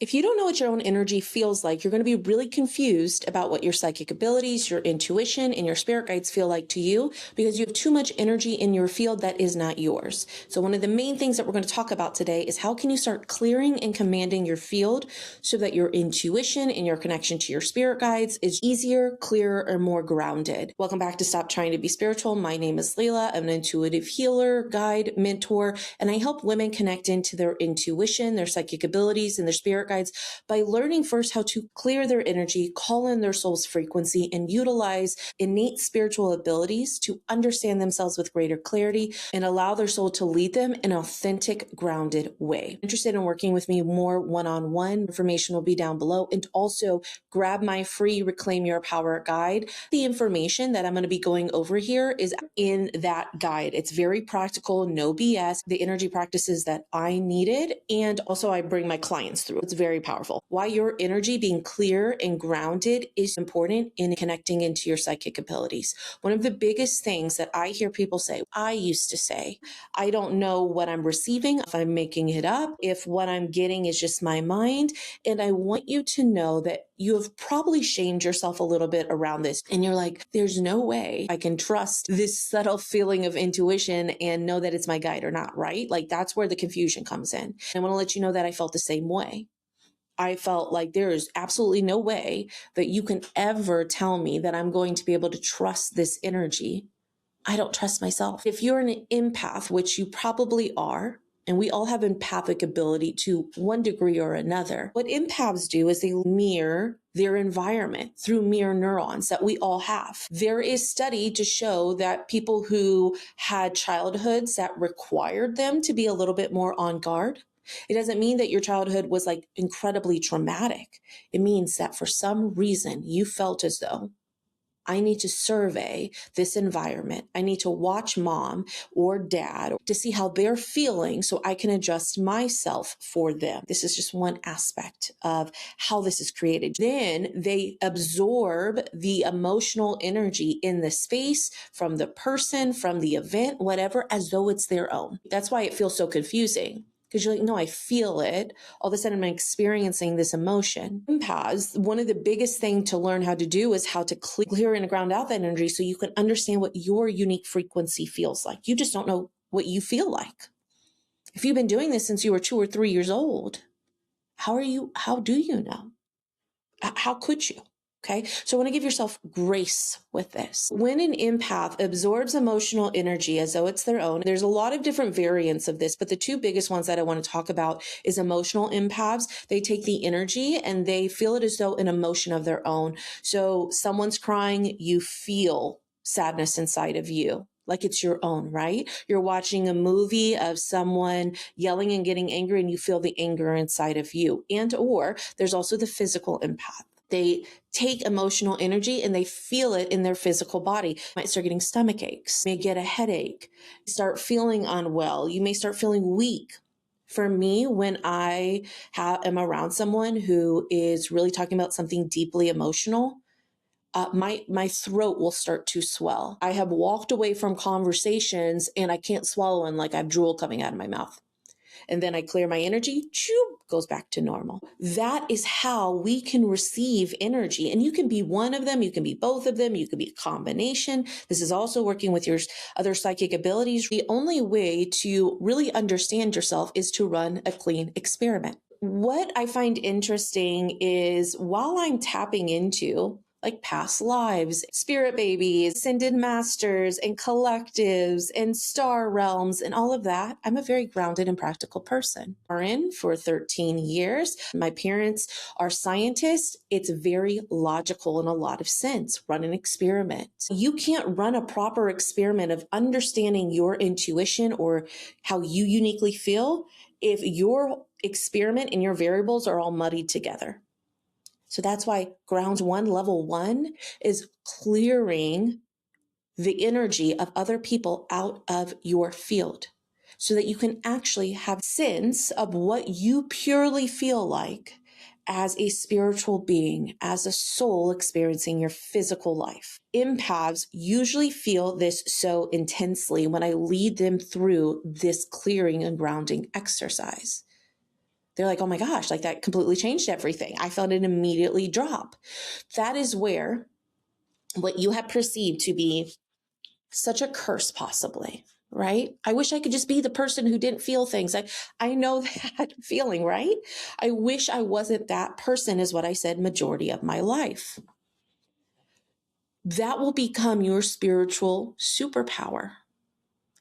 If you don't know what your own energy feels like, you're going to be really confused about what your psychic abilities, your intuition, and your spirit guides feel like to you because you have too much energy in your field that is not yours. So one of the main things that we're going to talk about today is how can you start clearing and commanding your field so that your intuition and your connection to your spirit guides is easier, clearer, and more grounded. Welcome back to Stop Trying to Be Spiritual. My name is Layla. I'm an intuitive healer, guide, mentor, and I help women connect into their intuition, their psychic abilities, and their spirit guides by learning first how to clear their energy, call in their soul's frequency, and utilize innate spiritual abilities to understand themselves with greater clarity and allow their soul to lead them in an authentic, grounded way. Interested in working with me more one-on-one? Information will be down below. And also grab my free Reclaim Your Power guide. The information that I'm going to be going over here is in that guide. It's very practical, no BS, the energy practices that I needed. And also I bring my clients through. It's very powerful. Why your energy being clear and grounded is important in connecting into your psychic abilities. One of the biggest things that I hear people say, I used to say, I don't know what I'm receiving, if I'm making it up, if what I'm getting is just my mind. And I want you to know that you have probably shamed yourself a little bit around this. And you're like, there's no way I can trust this subtle feeling of intuition and know that it's my guide or not, right? Like that's where the confusion comes in. And I want to let you know that I felt the same way. I felt like there is absolutely no way that you can ever tell me that I'm going to be able to trust this energy. I don't trust myself. If you're an empath, which you probably are, and we all have empathic ability to one degree or another, what empaths do is they mirror their environment through mirror neurons that we all have. There is study to show that people who had childhoods that required them to be a little bit more on guard. It doesn't mean that your childhood was like incredibly traumatic. It means that for some reason you felt as though I need to survey this environment. I need to watch mom or dad to see how they're feeling so I can adjust myself for them. This is just one aspect of how this is created. Then they absorb the emotional energy in the space from the person, from the event, whatever, as though it's their own. That's why it feels so confusing. Because you're like, no, I feel it. All of a sudden, I'm experiencing this emotion. Empaths, one of the biggest things to learn how to do is how to clear and ground out that energy so you can understand what your unique frequency feels like. You just don't know what you feel like. If you've been doing this since you were 2 or 3 years old, how do you know? How could you? Okay. So I want to give yourself grace with this. When an empath absorbs emotional energy as though it's their own, there's a lot of different variants of this, but the two biggest ones that I want to talk about is emotional empaths. They take the energy and they feel it as though an emotion of their own. So someone's crying, you feel sadness inside of you. Like it's your own, right? You're watching a movie of someone yelling and getting angry and you feel the anger inside of you. And or there's also the physical empath. They take emotional energy and they feel it in their physical body. You might start getting stomach aches, may get a headache, start feeling unwell. You may start feeling weak. For me, when I am around someone who is really talking about something deeply emotional, my throat will start to swell. I have walked away from conversations and I can't swallow and like I have drool coming out of my mouth. And then I clear my energy, goes back to normal. That is how we can receive energy. And you can be one of them. You can be both of them. You can be a combination. This is also working with your other psychic abilities. The only way to really understand yourself is to run a clean experiment. What I find interesting is while I'm tapping into like past lives, spirit babies, ascended masters, and collectives, and star realms, and all of that, I'm a very grounded and practical person. We're in for 13 years. My parents are scientists. It's very logical in a lot of sense. Run an experiment. You can't run a proper experiment of understanding your intuition or how you uniquely feel if your experiment and your variables are all muddied together. So that's why grounds one, level one is clearing the energy of other people out of your field so that you can actually have sense of what you purely feel like as a spiritual being, as a soul experiencing your physical life. Empaths usually feel this so intensely when I lead them through this clearing and grounding exercise. They're like, oh my gosh, like that completely changed everything. I felt it immediately drop. That is where what you have perceived to be such a curse, possibly, right? I wish I could just be the person who didn't feel things. I know that feeling, right? I wish I wasn't that person, is what I said majority of my life. That will become your spiritual superpower.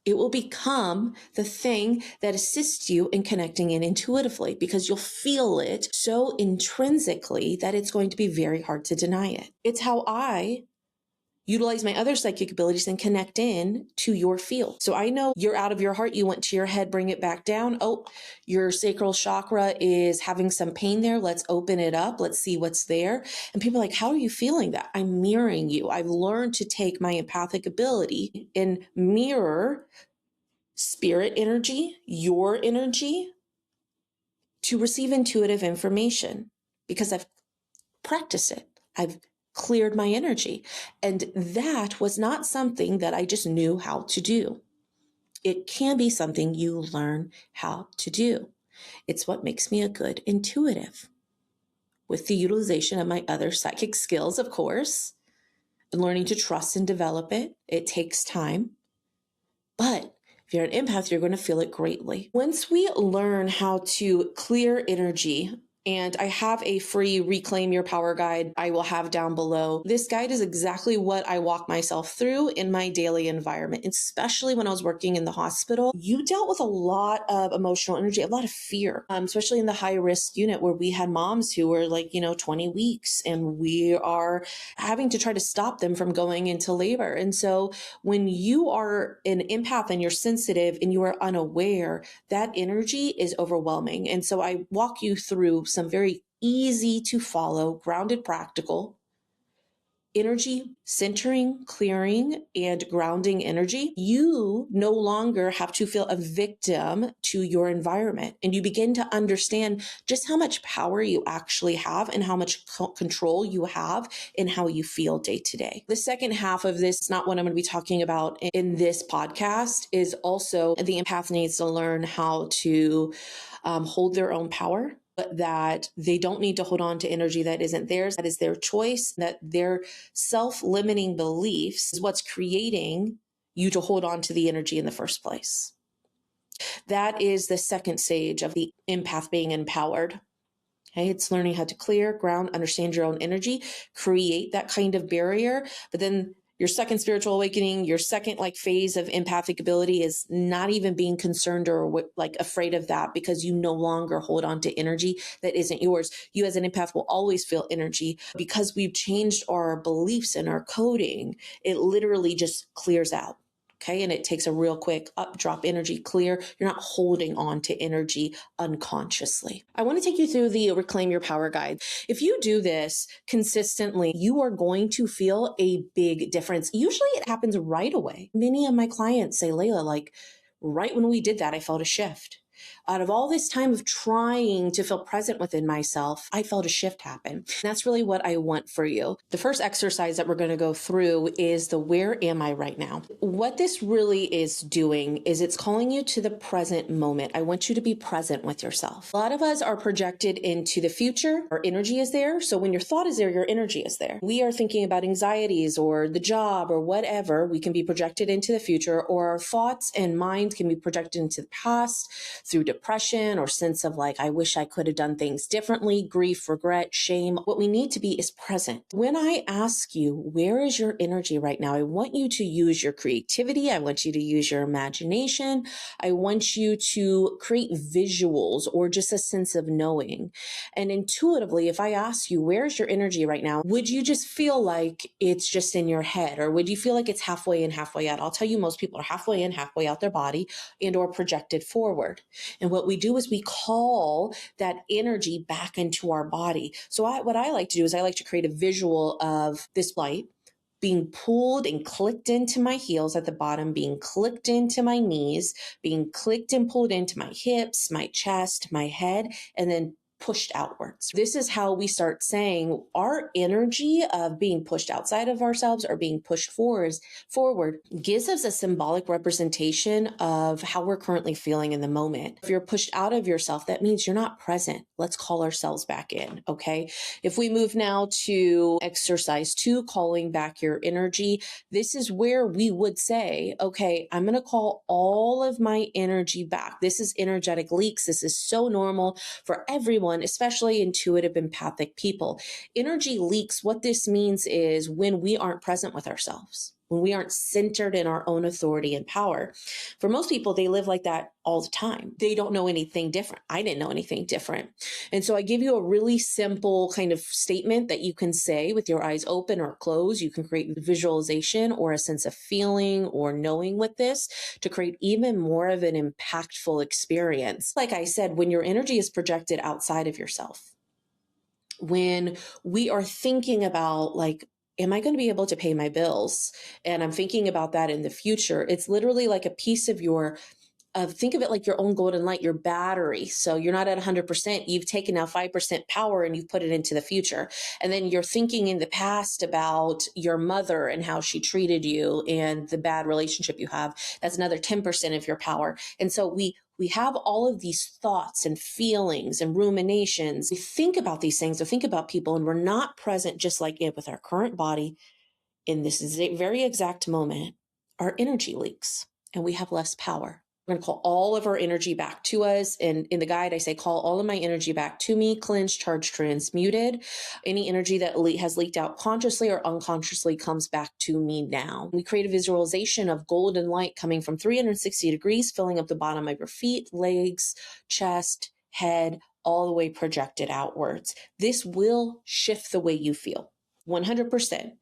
It will become the thing that assists you in connecting in intuitively, because you'll feel it so intrinsically that it's going to be very hard to deny it. It's how I utilize my other psychic abilities and connect in to your field. So I know you're out of your heart. You went to your head, bring it back down. Oh, your sacral chakra is having some pain there. Let's open it up. Let's see what's there. And people are like, how are you feeling that? I'm mirroring you. I've learned to take my empathic ability and mirror spirit energy, your energy, to receive intuitive information because I've practiced it. I've cleared my energy. And that was not something that I just knew how to do. It can be something you learn how to do. It's what makes me a good intuitive, with the utilization of my other psychic skills, of course, and learning to trust and develop it. It takes time, but if you're an empath, you're going to feel it greatly. Once we learn how to clear energy, and I have a free Reclaim Your Power guide I will have down below. This guide is exactly what I walk myself through in my daily environment, especially when I was working in the hospital. You dealt with a lot of emotional energy, a lot of fear, especially in the high risk unit where we had moms who were like, 20 weeks, and we are having to try to stop them from going into labor. And so when you are an empath and you're sensitive and you are unaware, that energy is overwhelming. And so I walk you through some very easy to follow, grounded, practical energy centering, clearing, and grounding energy. You no longer have to feel a victim to your environment, and you begin to understand just how much power you actually have and how much control you have in how you feel day to day. The second half of this, not what I'm going to be talking about in this podcast, is also the empath needs to learn how to hold their own power, but that they don't need to hold on to energy that isn't theirs. That is their choice, that their self-limiting beliefs is what's creating you to hold on to the energy in the first place. That is the second stage of the empath being empowered. Okay, it's learning how to clear, ground, understand your own energy, create that kind of barrier. But then your second spiritual awakening, your second phase of empathic ability is not even being concerned or afraid of that, because you no longer hold on to energy that isn't yours. You as an empath will always feel energy. Because we've changed our beliefs and our coding, it literally just clears out. Okay. And it takes a real quick up, drop energy, clear. You're not holding on to energy unconsciously. I want to take you through the Reclaim Your Power guide. If you do this consistently, you are going to feel a big difference. Usually it happens right away. Many of my clients say, Layla, right when we did that, I felt a shift. Out of all this time of trying to feel present within myself, I felt a shift happen. And that's really what I want for you. The first exercise that we're going to go through is the where am I right now? What this really is doing is it's calling you to the present moment. I want you to be present with yourself. A lot of us are projected into the future. Our energy is there. So when your thought is there, your energy is there. We are thinking about anxieties or the job or whatever. We can be projected into the future, or our thoughts and mind can be projected into the past through depression or sense of I wish I could have done things differently, grief, regret, shame. What we need to be is present. When I ask you, where is your energy right now? I want you to use your creativity. I want you to use your imagination. I want you to create visuals or just a sense of knowing. And intuitively, if I ask you, where's your energy right now? Would you just feel like it's just in your head? Or would you feel like it's halfway in, halfway out? I'll tell you, most people are halfway in, halfway out their body, and or projected forward. And what we do is we call that energy back into our body. So what I like to do is I like to create a visual of this light being pulled and clicked into my heels at the bottom, being clicked into my knees, being clicked and pulled into my hips, my chest, my head, and then pushed outwards. This is how we start saying our energy of being pushed outside of ourselves or being pushed forward gives us a symbolic representation of how we're currently feeling in the moment. If you're pushed out of yourself, that means you're not present. Let's call ourselves back in, okay? If we move now to exercise 2, calling back your energy, this is where we would say, okay, I'm going to call all of my energy back. This is energetic leaks. This is so normal for everyone, especially intuitive, empathic people. Energy leaks, what this means is when we aren't present with ourselves, when we aren't centered in our own authority and power. For most people, they live like that all the time. They don't know anything different. I didn't know anything different. And so I give you a really simple kind of statement that you can say with your eyes open or closed. You can create visualization or a sense of feeling or knowing with this to create even more of an impactful experience. Like I said, when your energy is projected outside of yourself, when we are thinking about like, am I going to be able to pay my bills? And I'm thinking about that in the future. It's literally like a piece of think of it like your own golden light, your battery. So you're not at 100%. You've taken now 5% power and you've put it into the future. And then you're thinking in the past about your mother and how she treated you and the bad relationship you have. That's another 10% of your power. And so we have all of these thoughts and feelings and ruminations. We think about these things or think about people, and we're not present just like it with our current body in this very exact moment. Our energy leaks and we have less power. We're going to call all of our energy back to us. And in the guide, I say, call all of my energy back to me, cleansed, charged, transmuted. Any energy that has leaked out consciously or unconsciously comes back to me now. We create a visualization of golden light coming from 360 degrees, filling up the bottom of your feet, legs, chest, head, all the way projected outwards. This will shift the way you feel 100%.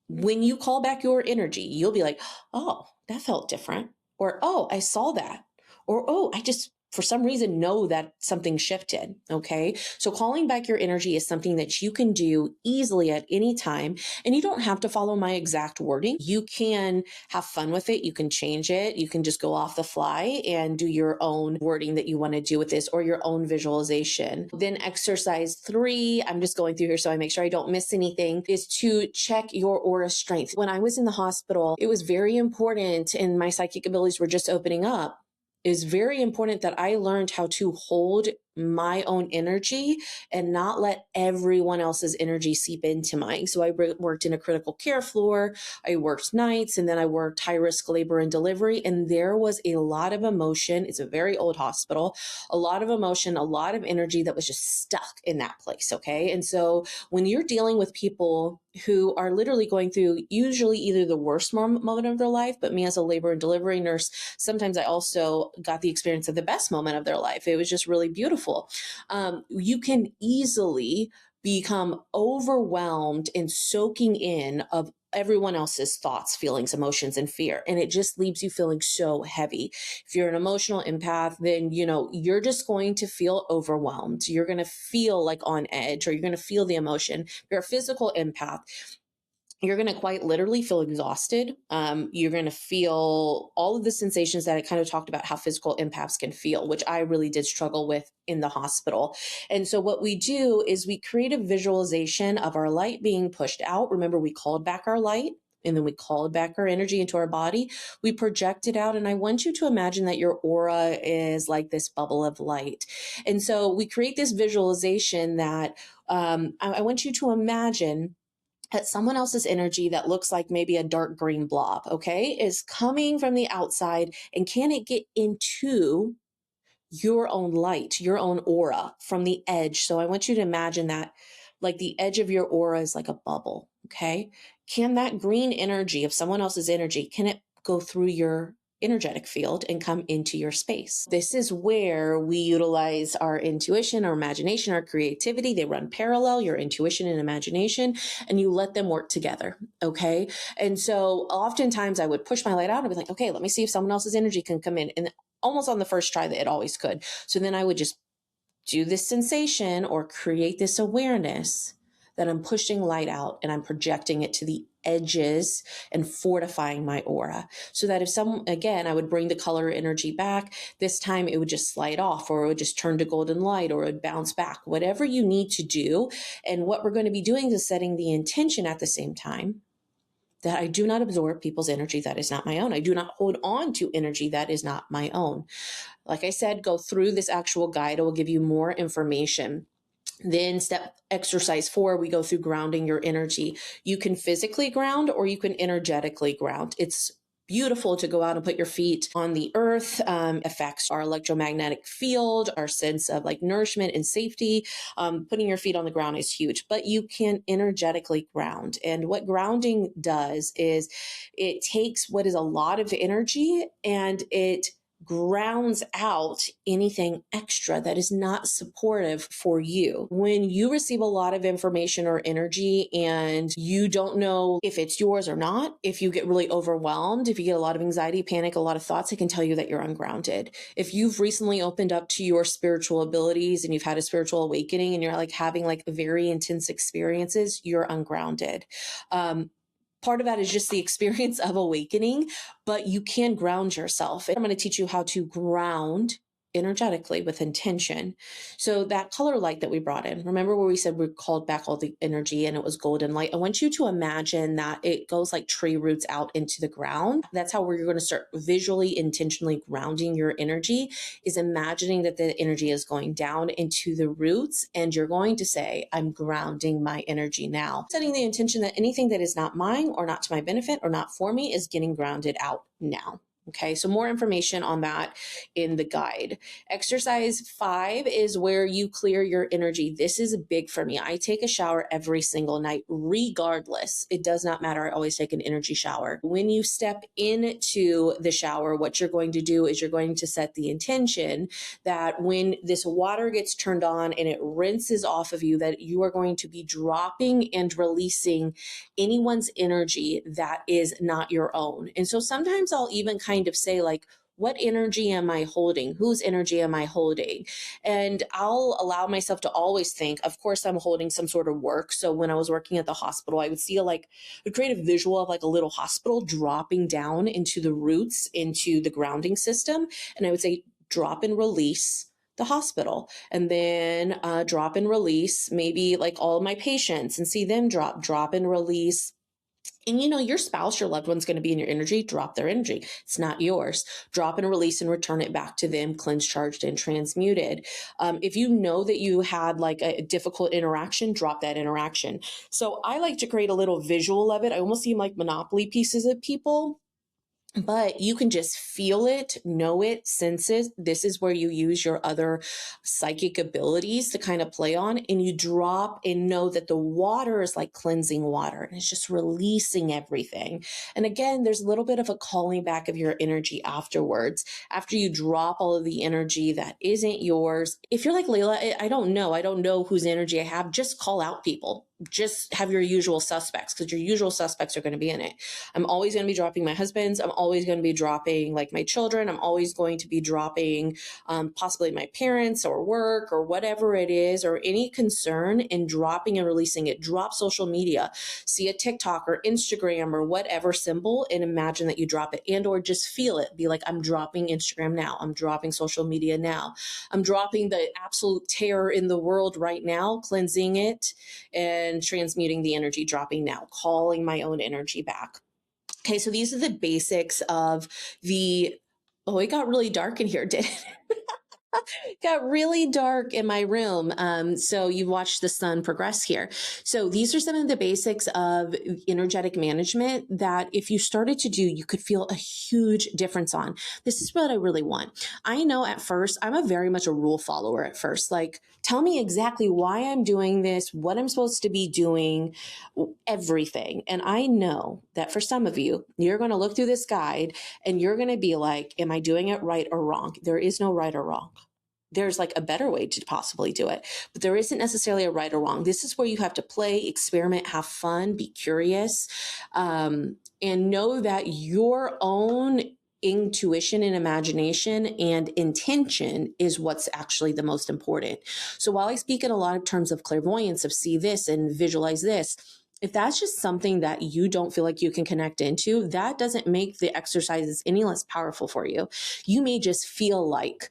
When you call back your energy, you'll be like, oh, that felt different. Or, oh, I saw that. Or, oh, I just, for some reason, know that something shifted. Okay. So calling back your energy is something that you can do easily at any time. And you don't have to follow my exact wording. You can have fun with it. You can change it. You can just go off the fly and do your own wording that you want to do with this or your own visualization. Then exercise 3, I'm just going through here so I make sure I don't miss anything, is to check your aura strength. When I was in the hospital, it was very important, and my psychic abilities were just opening up. It's very important that I learned how to hold my own energy and not let everyone else's energy seep into mine. So I worked in a critical care floor, I worked nights, and then I worked high risk labor and delivery. And there was a lot of emotion. It's a very old hospital, a lot of emotion, a lot of energy that was just stuck in that place. Okay. And so when you're dealing with people who are literally going through usually either the worst moment of their life, but me as a labor and delivery nurse, sometimes I also got the experience of the best moment of their life. It was just really beautiful. You can easily become overwhelmed and soaking in of everyone else's thoughts, feelings, emotions, and fear. And it just leaves you feeling so heavy. If you're an emotional empath, then, you're just going to feel overwhelmed. You're going to feel like on edge, or you're going to feel the emotion. If you're a physical empath, you're going to quite literally feel exhausted. You're going to feel all of the sensations that I kind of talked about how physical empaths can feel, which I really did struggle with in the hospital. And so what we do is we create a visualization of our light being pushed out. Remember, we called back our light and then we called back our energy into our body. We project it out. And I want you to imagine that your aura is like this bubble of light. And so we create this visualization that I want you to imagine that someone else's energy that looks like maybe a dark green blob, okay, is coming from the outside, and can it get into your own light, your own aura from the edge? So I want you to imagine that like the edge of your aura is like a bubble, okay? Can that green energy of someone else's energy, can it go through your energetic field and come into your space? This is where we utilize our intuition, our imagination, our creativity. They run parallel, your intuition and imagination, and you let them work together. Okay. And so oftentimes I would push my light out and be like, okay, let me see if someone else's energy can come in. And almost on the first try that it always could. So then I would just do this sensation or create this awareness that I'm pushing light out and I'm projecting it to the edges and fortifying my aura. So that if again, I would bring the color energy back, this time it would just slide off, or it would just turn to golden light, or it would bounce back, whatever you need to do. And what we're going to be doing is setting the intention at the same time that I do not absorb people's energy that is not my own. I do not hold on to energy that is not my own. Like I said, go through this actual guide. It will give you more information. Then exercise 4, we go through grounding your energy. You can physically ground or you can energetically ground. It's beautiful to go out and put your feet on the earth. Affects our electromagnetic field, our sense of like nourishment and safety. Putting your feet on the ground is huge, but you can energetically ground. And what grounding does is it takes what is a lot of energy and it grounds out anything extra that is not supportive for you. When you receive a lot of information or energy and you don't know if it's yours or not, if you get really overwhelmed, if you get a lot of anxiety, panic, a lot of thoughts, it can tell you that you're ungrounded. If you've recently opened up to your spiritual abilities and you've had a spiritual awakening and you're like having like very intense experiences, you're ungrounded. Part of that is just the experience of awakening, but you can ground yourself. I'm going to teach you how to ground energetically with intention. So that color light that we brought in, remember where we said we called back all the energy and it was golden light? I want you to imagine that it goes like tree roots out into the ground. That's how we're going to start visually, intentionally grounding your energy, is imagining that the energy is going down into the roots, and you're going to say, I'm grounding my energy now. Setting the intention that anything that is not mine or not to my benefit or not for me is getting grounded out now. Okay, so more information on that in the guide. Exercise 5 is where you clear your energy. This is big for me. I take a shower every single night, regardless. It does not matter. I always take an energy shower. When you step into the shower, what you're going to do is you're going to set the intention that when this water gets turned on and it rinses off of you, that you are going to be dropping and releasing anyone's energy that is not your own. And so sometimes I'll even kind of say like, what energy am I holding? Whose energy am I holding? And I'll allow myself to always think, of course, I'm holding some sort of work. So when I was working at the hospital, I would see would create a visual of like a little hospital dropping down into the roots, into the grounding system. And I would say, drop and release the hospital, and then drop and release maybe like all of my patients and see them drop and release. And your spouse, your loved one's going to be in your energy, drop their energy. It's not yours. Drop and release and return it back to them, cleansed, charged, and transmuted. If you know that you had like a difficult interaction, drop that interaction. So I like to create a little visual of it. I almost see like Monopoly pieces of people. But you can just feel it, know it, sense it. This is where you use your other psychic abilities to kind of play on, and you drop and know that the water is like cleansing water and it's just releasing everything. And again, there's a little bit of a calling back of your energy afterwards. After you drop all of the energy that isn't yours, if you're like, Layla, I don't know whose energy I have, just call out people. Just have your usual suspects, because your usual suspects are going to be in it. I'm always going to be dropping my husband's. I'm always going to be dropping like my children. I'm always going to be dropping possibly my parents or work or whatever it is, or any concern, and dropping and releasing it. Drop social media. See a TikTok or Instagram or whatever symbol and imagine that you drop it, and or just feel it. Be like, I'm dropping Instagram now. I'm dropping social media now. I'm dropping the absolute terror in the world right now, cleansing it and transmuting the energy, dropping now, calling my own energy back. Okay, so these are the basics of it got really dark in here, didn't it? Got really dark in my room. So you've watched the sun progress here. So these are some of the basics of energetic management that if you started to do, you could feel a huge difference on. This is what I really want. I know at first, I'm very much a rule follower at first. Like, tell me exactly why I'm doing this, what I'm supposed to be doing, everything. And I know that for some of you, you're going to look through this guide and you're going to be like, am I doing it right or wrong? There is no right or wrong. There's like a better way to possibly do it, but there isn't necessarily a right or wrong. This is where you have to play, experiment, have fun, be curious, and know that your own intuition and imagination and intention is what's actually the most important. So while I speak in a lot of terms of clairvoyance, of see this and visualize this, if that's just something that you don't feel like you can connect into, that doesn't make the exercises any less powerful for you. You may just feel like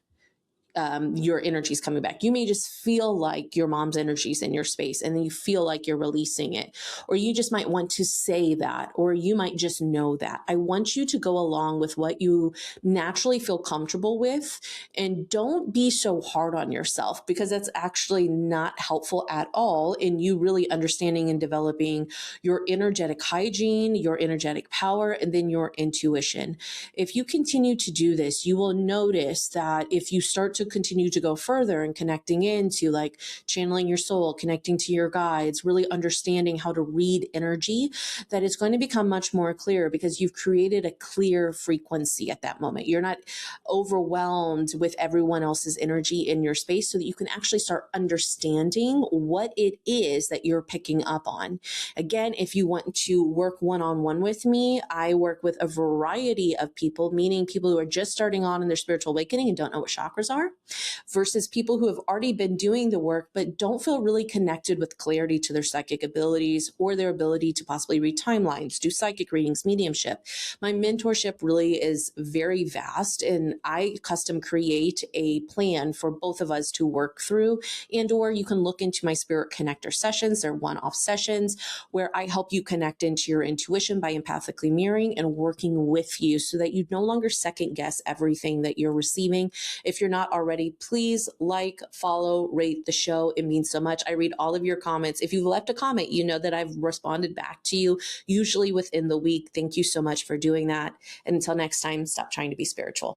your energy is coming back. You may just feel like your mom's energy is in your space and then you feel like you're releasing it. Or you just might want to say that, or you might just know that. I want you to go along with what you naturally feel comfortable with, and don't be so hard on yourself, because that's actually not helpful at all in you really understanding and developing your energetic hygiene, your energetic power, and then your intuition. If you continue to do this, you will notice that if you start to continue to go further and connecting into like channeling your soul, connecting to your guides, really understanding how to read energy, that it's going to become much more clear, because you've created a clear frequency at that moment. You're not overwhelmed with everyone else's energy in your space, so that you can actually start understanding what it is that you're picking up on. Again, if you want to work one-on-one with me, I work with a variety of people, meaning people who are just starting on in their spiritual awakening and don't know what chakras are, versus people who have already been doing the work but don't feel really connected with clarity to their psychic abilities or their ability to possibly read timelines, do psychic readings, mediumship. My mentorship really is very vast, and I custom create a plan for both of us to work through, and or you can look into my spirit connector sessions. They're one-off sessions where I help you connect into your intuition by empathically mirroring and working with you, so that you no longer second guess everything that you're receiving. If you're not already, please like, follow, rate the show. It means so much. I read all of your comments. If you've left a comment, you know that I've responded back to you, usually within the week. Thank you so much for doing that. And until next time, stop trying to be spiritual.